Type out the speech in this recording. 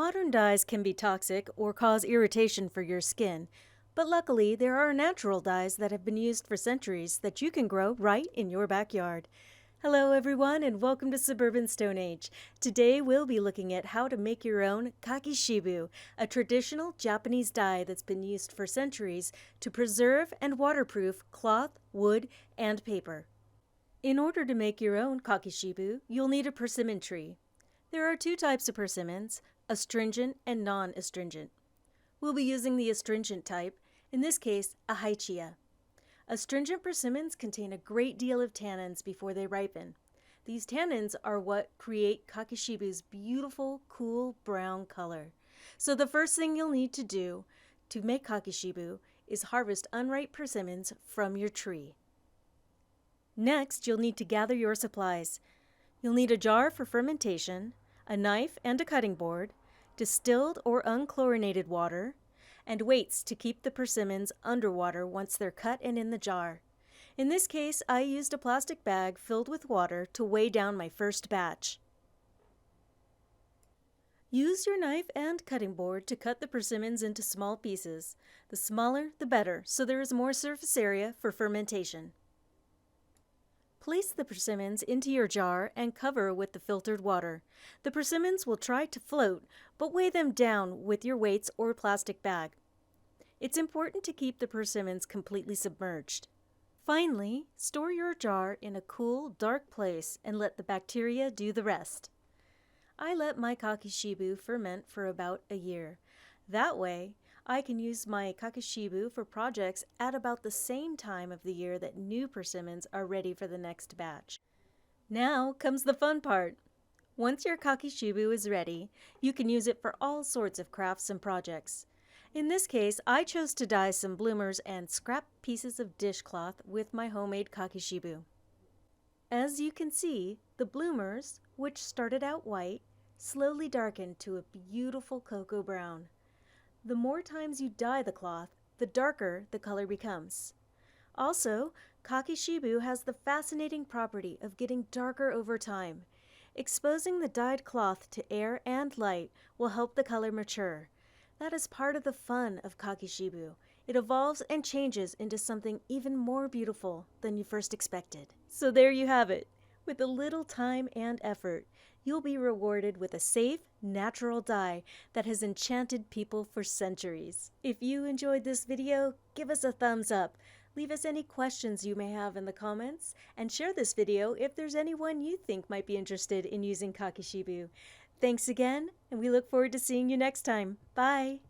Modern dyes can be toxic or cause irritation for your skin, but luckily there are natural dyes that have been used for centuries that you can grow right in your backyard. Hello everyone and welcome to Suburban Stone Age. Today we'll be looking at how to make your own Kakishibu, a traditional Japanese dye that's been used for centuries to preserve and waterproof cloth, wood, and paper. In order to make your own Kakishibu, you'll need a persimmon tree. There are two types of persimmons, astringent and non-astringent. We'll be using the astringent type, in this case a Haichia. Astringent persimmons contain a great deal of tannins before they ripen. These tannins are what create Kakishibu's beautiful, cool brown color. So the first thing you'll need to do to make Kakishibu is harvest unripe persimmons from your tree. Next, you'll need to gather your supplies. You'll need a jar for fermentation, a knife and a cutting board, distilled or unchlorinated water, and weights to keep the persimmons underwater once they're cut and in the jar. In this case, I used a plastic bag filled with water to weigh down my first batch. Use your knife and cutting board to cut the persimmons into small pieces. The smaller, the better, so there is more surface area for fermentation. Place the persimmons into your jar and cover with the filtered water. The persimmons will try to float, but weigh them down with your weights or plastic bag. It's important to keep the persimmons completely submerged. Finally, store your jar in a cool, dark place and let the bacteria do the rest. I let my Kakishibu ferment for about a year. That way, I can use my Kakishibu for projects at about the same time of the year that new persimmons are ready for the next batch. Now comes the fun part. Once your Kakishibu is ready, you can use it for all sorts of crafts and projects. In this case, I chose to dye some bloomers and scrap pieces of dishcloth with my homemade Kakishibu. As you can see, the bloomers, which started out white, slowly darkened to a beautiful cocoa brown. The more times you dye the cloth, the darker the color becomes. Also, Kakishibu has the fascinating property of getting darker over time. Exposing the dyed cloth to air and light will help the color mature. That is part of the fun of Kakishibu. It evolves and changes into something even more beautiful than you first expected. So there you have it. With a little time and effort, you'll be rewarded with a safe, natural dye that has enchanted people for centuries. If you enjoyed this video, give us a thumbs up. Leave us any questions you may have in the comments, and share this video if there's anyone you think might be interested in using Kakishibu. Thanks again, and we look forward to seeing you next time. Bye!